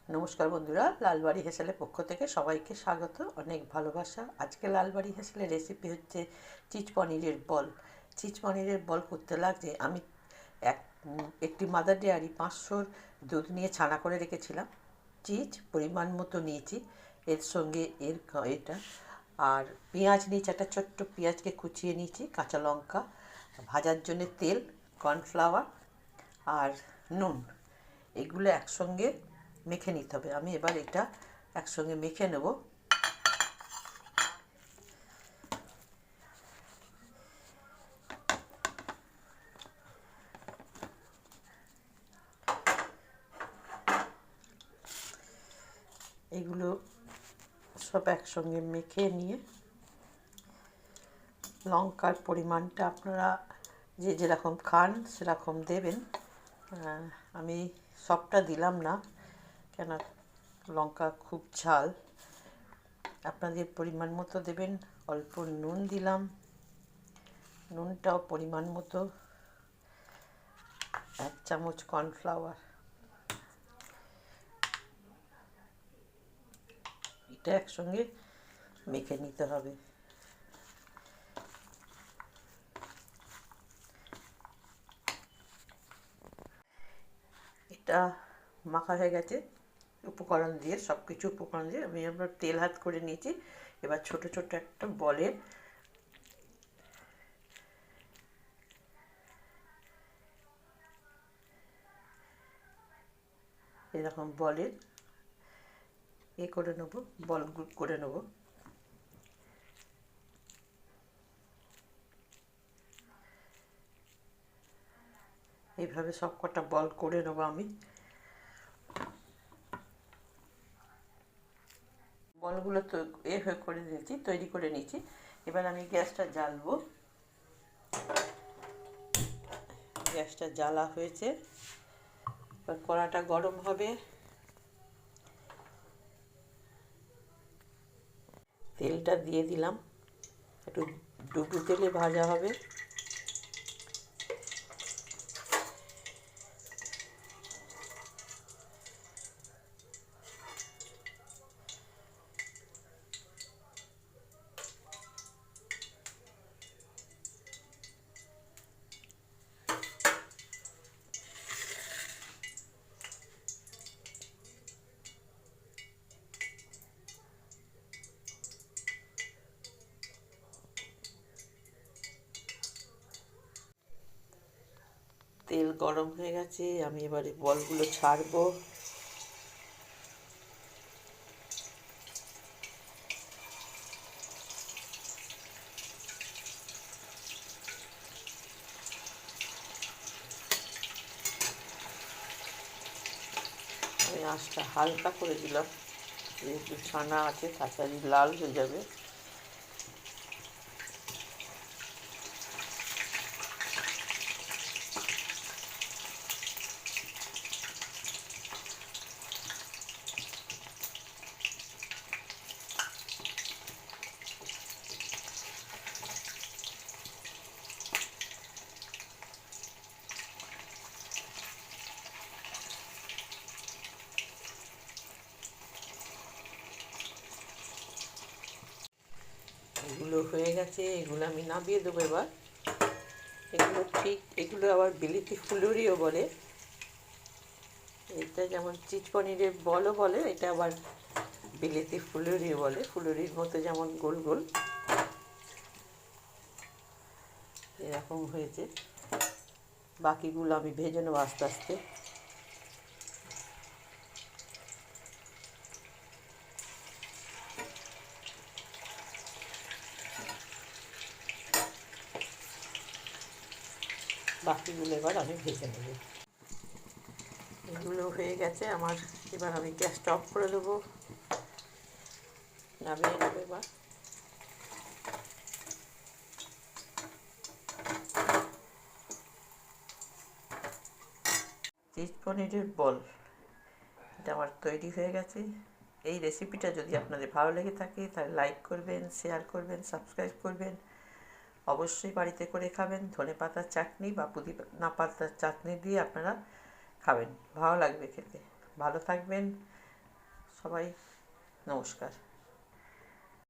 নমস্কার বন্ধুরা, লালবাড়ি হেসেলের পক্ষ থেকে সবাইকে স্বাগত, অনেক ভালোবাসা। আজকে লালবাড়ি হেসেলের রেসিপি হচ্ছে চিজ পনিরের বল। চিজ পনিরের বল করতে লাগছে আমি একটি মাদার ডেয়ারি 500 দুধ নিয়ে ছানা করে রেখেছিলাম। চিজ পরিমাণ মতো নিয়েছি, এর সঙ্গে এটা আর পেঁয়াজ নিয়েছি, একটা ছোট্ট পেঁয়াজকে কুচিয়ে নিয়েছি, কাঁচা লঙ্কা, ভাজার জন্য তেল, কর্নফ্লাওয়ার আর নুন। এগুলো একসঙ্গে মেখে নিতে হবে। আমি এবার এটা একসঙ্গে মেখে নেব। এগুলো সব একসঙ্গে মেখে নিয়ে লঙ্কার পরিমাণটা আপনারা যে যেরকম খান সেরকম দেবেন। আমি সবটা দিলাম না, কেন লঙ্কা খুব ঝাল। আপনাদের পরিমাণ মতো দেবেন। অল্প নুন দিলাম, নুনটাও পরিমাণ মতো। 1 চামচ কর্নফ্লাওয়ার। এটা একসঙ্গে মেখে নিতে হবে। এটা মাখা হয়ে গেছে উপকরণ দিয়ে, সব কিছু উপকরণ দিয়ে আমি আবার তেল হাত করে নিয়েছি। এবার ছোট ছোট একটা বলে এরকম বলের করে নেবো, বল করে নেবো। এইভাবে সব কটা বল করে নেবো আমি। বলগুলো তো করে নিয়েছি, তৈরি করে নিয়েছি। এবার আমি গ্যাসটা জ্বালবো। গ্যাসটা জ্বালা হয়েছে, এবার কড়াটা গরম হবে, তেলটা দিয়ে দিলাম। একটু ডুবু তেলে ভাজা হবে। তেল গরম হয়ে গেছে, আমি এবারে বলগুলো ছাড়বো। আমি আঁচটা হালকা করে দিলাম, যেহেতু ছানা আছে তাড়াতাড়ি লাল হয়ে যাবে। এগুলো হয়ে গেছে, এগুলো আমি নামিয়ে দেবো এবার। এগুলো আবার বিলিতি ফুলুরিও বলে। এটা যেমন চিজ পনিরের বলও বলে, এটা আবার বিলিতি ফুলুরিও বলে। ফুলুরির মতো যেমন গোল গোল এরকম হয়েছে। বাকিগুলো আমি ভেজে নেবো আস্তে আস্তে। বাকিগুলো এবার আমি ভেজে নেব। এগুলো হয়ে গেছে আমার। এবার আমি গ্যাসটা অফ করে দেবো, নামিয়ে নেবো এবার। চিজ পনিরের বল এটা আমার তৈরি হয়ে গেছে। এই রেসিপিটা যদি আপনাদের ভালো লেগে থাকে তাহলে লাইক করবেন, শেয়ার করবেন, সাবস্ক্রাইব করবেন। অবশ্যই বাড়িতে করে খাবেন। ধনেপাতার চাটনি বা পুদিনা পাতার চাটনি দিয়ে আপনারা খাবেন, ভালো লাগবে খেতে। ভালো থাকবেন, সবাই নমস্কার।